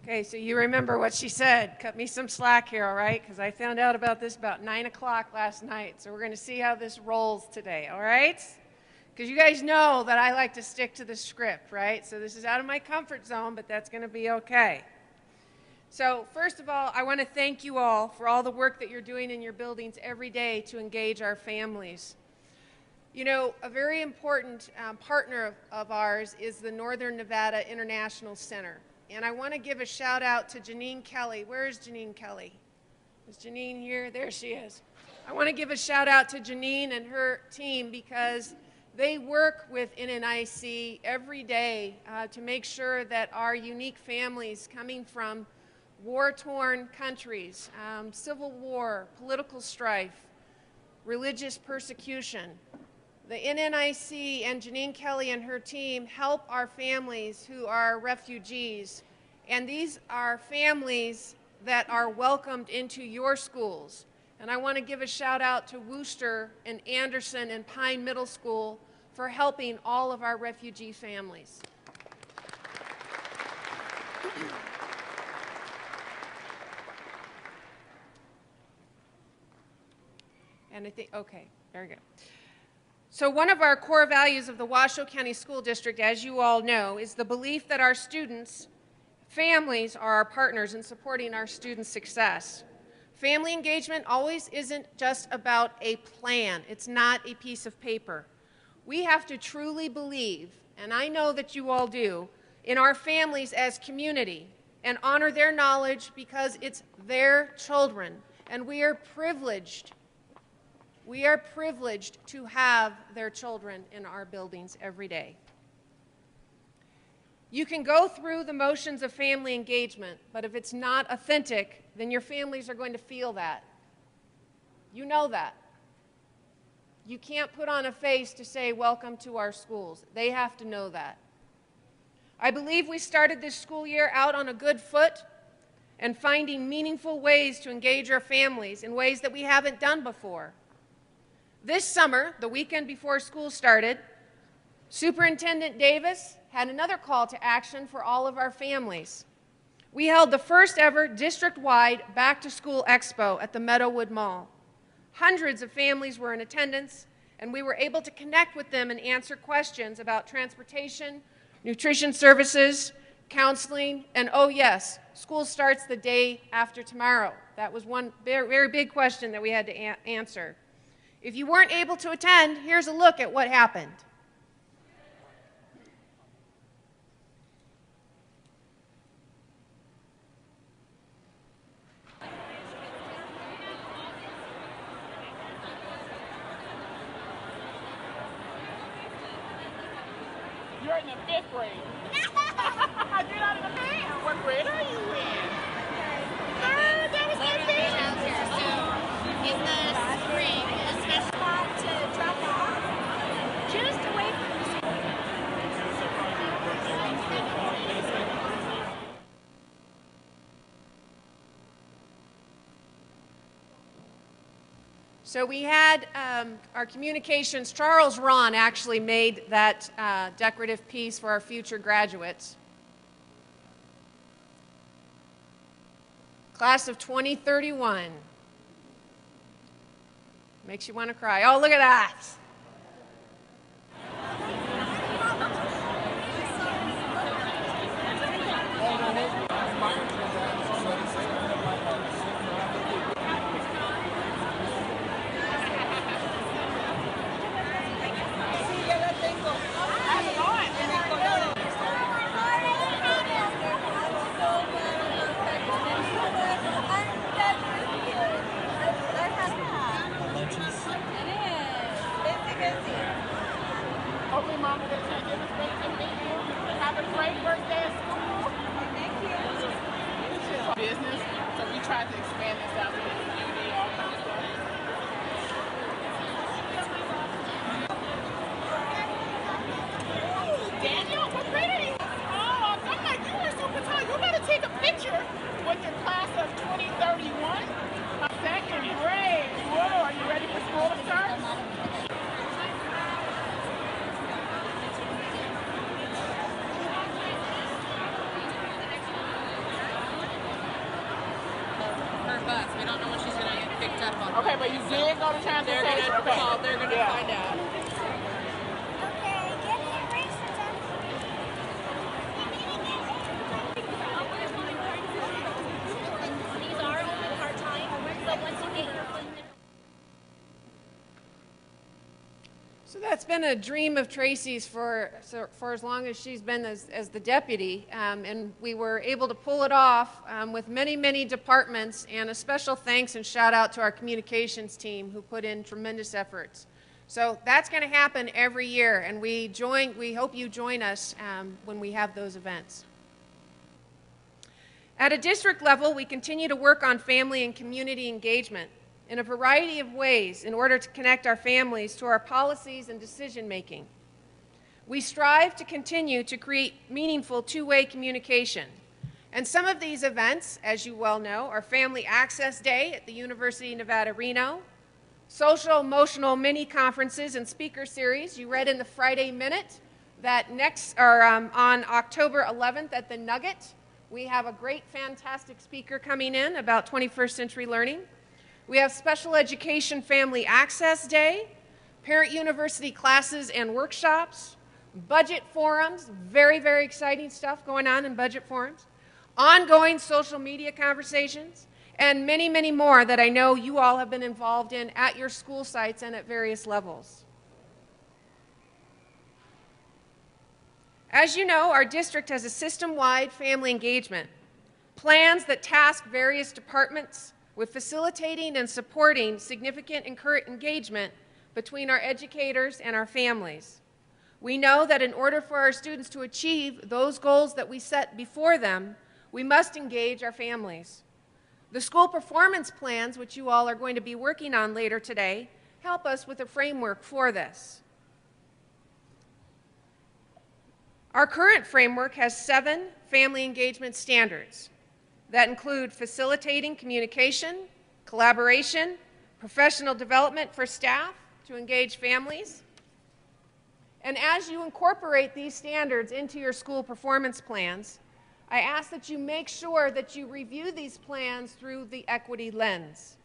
Okay, so you remember what she said. Cut me some slack here, all right? Because I found out about this about 9 o'clock last night. So we're going to see how this rolls today, all right? Because you guys know that I like to stick to the script, right? So this is out of my comfort zone, but that's going to be okay. So first of all, I want to thank you all for all the work that you're doing in your buildings every day to engage our families. You know, a very important partner of ours is the Northern Nevada International Center. And I want to give a shout out to Janine Kelly. Where is Janine Kelly? Is Janine here? There she is. I want to give a shout out to Janine and her team because they work with NNIC every day to make sure that our unique families coming from war-torn countries, civil war, political strife, religious persecution, the NNIC and Janine Kelly and her team help our families who are refugees. And these are families that are welcomed into your schools. And I want to give a shout out to Wooster and Anderson and Pine Middle School for helping all of our refugee families. And I think, okay, very good. So one of our core values of the Washoe County School District, as you all know, is the belief that our students' families are our partners in supporting our students' success. Family engagement always isn't just about a plan. It's not a piece of paper. We have to truly believe, and I know that you all do, in our families as community and honor their knowledge because it's their children, and we are privileged. We are privileged to have their children in our buildings every day. You can go through the motions of family engagement, but if it's not authentic, then your families are going to feel that. You know that. You can't put on a face to say, welcome to our schools. They have to know that. I believe we started this school year out on a good foot and finding meaningful ways to engage our families in ways that we haven't done before. This summer, the weekend before school started, Superintendent Davis had another call to action for all of our families. We held the first ever district-wide back-to-school expo at the Meadowood Mall. Hundreds of families were in attendance, and we were able to connect with them and answer questions about transportation, nutrition services, counseling, and oh yes, school starts the day after tomorrow. That was one very big question that we had to answer. If you weren't able to attend, here's a look at what happened. You're in the 5th grade. Get out of the van. What grade are you in? That was my favorite. In the spring, a special spot to drop off, just away from the school. So we had our communications, Charles Ron actually made that decorative piece for our future graduates. Class of 2031. Makes you want to cry. Oh, look at that. Hopefully, Mom will take you to space and meet you. Have a great first day at school. Thank you. It's business, so we try to expand this out to the community, all kinds of stuff. Daniel, what grade are you? Oh, I'm like, you were super tall. You better take a picture with your class of 2031. Second grade. Whoa, are you ready for school to start? Okay, but you did go to transportation. They're gonna find out. Okay, get the erasers out. These are only part-time, but once you get your foot in the So that's been a dream of Tracy's for as long as she's been as the deputy, and we were able to pull it off with many, many departments, and a special thanks and shout out to our communications team who put in tremendous efforts. So that's going to happen every year, and we hope you join us when we have those events. At a district level, we continue to work on family and community engagement in a variety of ways in order to connect our families to our policies and decision making. We strive to continue to create meaningful two-way communication. And some of these events, as you well know, are Family Access Day at the University of Nevada, Reno, social emotional mini conferences and speaker series. You read in the Friday Minute that on October 11th at the Nugget, we have a great, fantastic speaker coming in about 21st century learning. We have Special Education Family Access Day, Parent University classes and workshops, budget forums, very, very exciting stuff going on in budget forums, ongoing social media conversations, and many, many more that I know you all have been involved in at your school sites and at various levels. As you know, our district has a system-wide family engagement, plans that task various departments with facilitating and supporting significant engagement between our educators and our families. We know that in order for our students to achieve those goals that we set before them, we must engage our families. The school performance plans, which you all are going to be working on later today, help us with a framework for this. Our current framework has 7 family engagement standards that include facilitating communication, collaboration, professional development for staff to engage families. And as you incorporate these standards into your school performance plans, I ask that you make sure that you review these plans through the equity lens,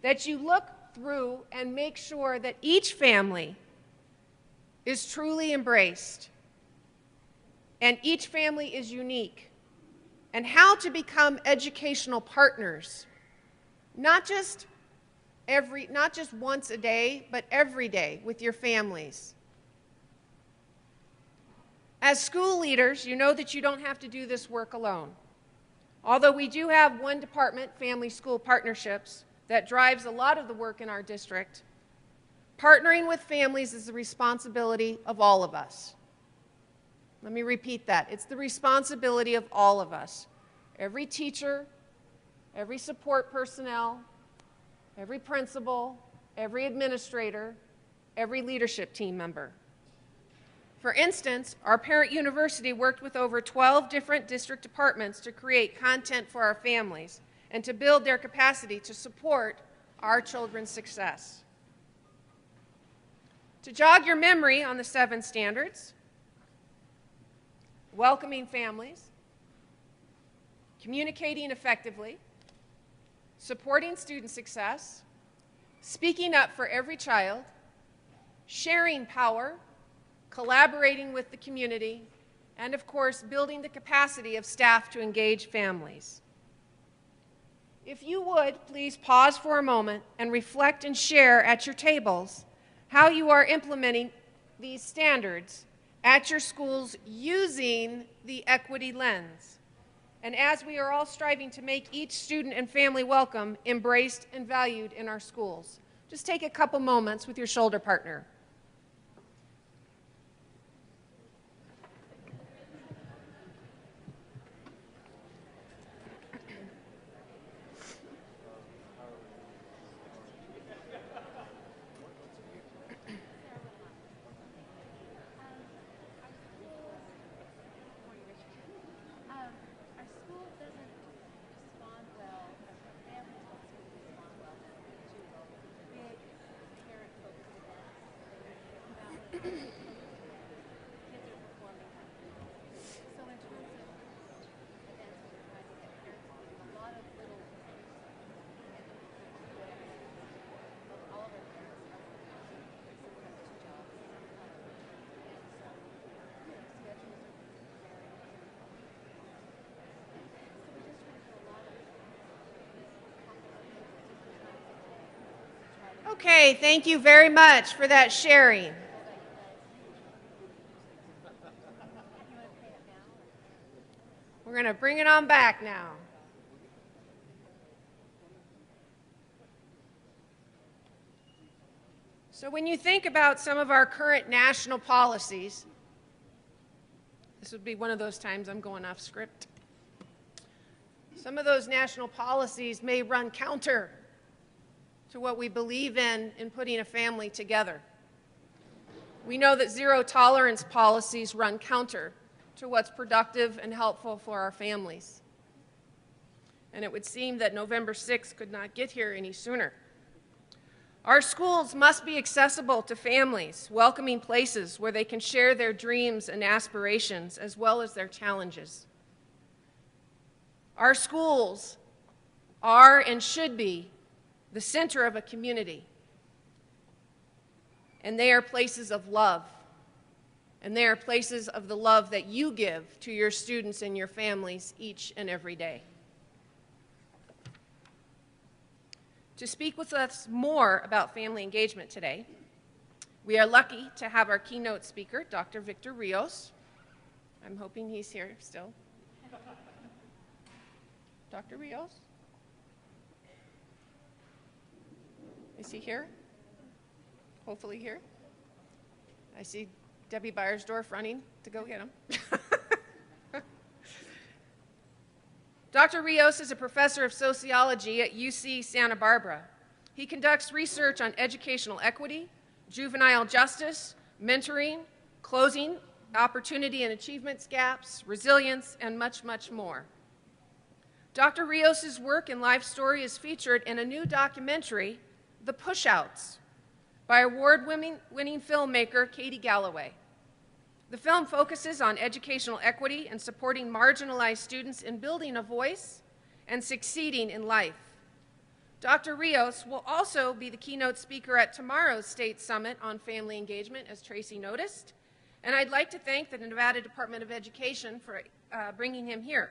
that you look through and make sure that each family is truly embraced and each family is unique, and how to become educational partners, not just once a day, but every day with your families. As school leaders, you know that you don't have to do this work alone. Although we do have one department, Family School Partnerships, that drives a lot of the work in our district, partnering with families is the responsibility of all of us. Let me repeat that. It's the responsibility of all of us. Every teacher, every support personnel, every principal, every administrator, every leadership team member. For instance, our parent university worked with over 12 different district departments to create content for our families and to build their capacity to support our children's success. To jog your memory on the 7 standards: welcoming families, communicating effectively, supporting student success, speaking up for every child, sharing power, collaborating with the community, and of course, building the capacity of staff to engage families. If you would, please pause for a moment and reflect and share at your tables how you are implementing these standards at your schools using the equity lens. And as we are all striving to make each student and family welcome, embraced, and valued in our schools. Just take a couple moments with your shoulder partner. Okay, thank you very much for that sharing. We're going to bring it on back now. So when you think about some of our current national policies, this would be one of those times I'm going off script. Some of those national policies may run counter to what we believe in putting a family together. We know that zero tolerance policies run counter to what's productive and helpful for our families. And it would seem that November 6th could not get here any sooner. Our schools must be accessible to families, welcoming places where they can share their dreams and aspirations as well as their challenges. Our schools are and should be the center of a community. And they are places of love. And they are places of the love that you give to your students and your families each and every day. To speak with us more about family engagement today, we are lucky to have our keynote speaker, Dr. Victor Rios. I'm hoping he's here still. Dr. Rios? Is he here? Hopefully here. I see Debbie Beiersdorf running to go get him. Dr. Rios is a professor of sociology at UC Santa Barbara. He conducts research on educational equity, juvenile justice, mentoring, closing opportunity and achievements gaps, resilience, and much, much more. Dr. Rios' work and life story is featured in a new documentary, The Pushouts, by award-winning filmmaker Katie Galloway. The film focuses on educational equity and supporting marginalized students in building a voice and succeeding in life. Dr. Rios will also be the keynote speaker at tomorrow's State Summit on Family Engagement, as Tracy noticed, and I'd like to thank the Nevada Department of Education for bringing him here.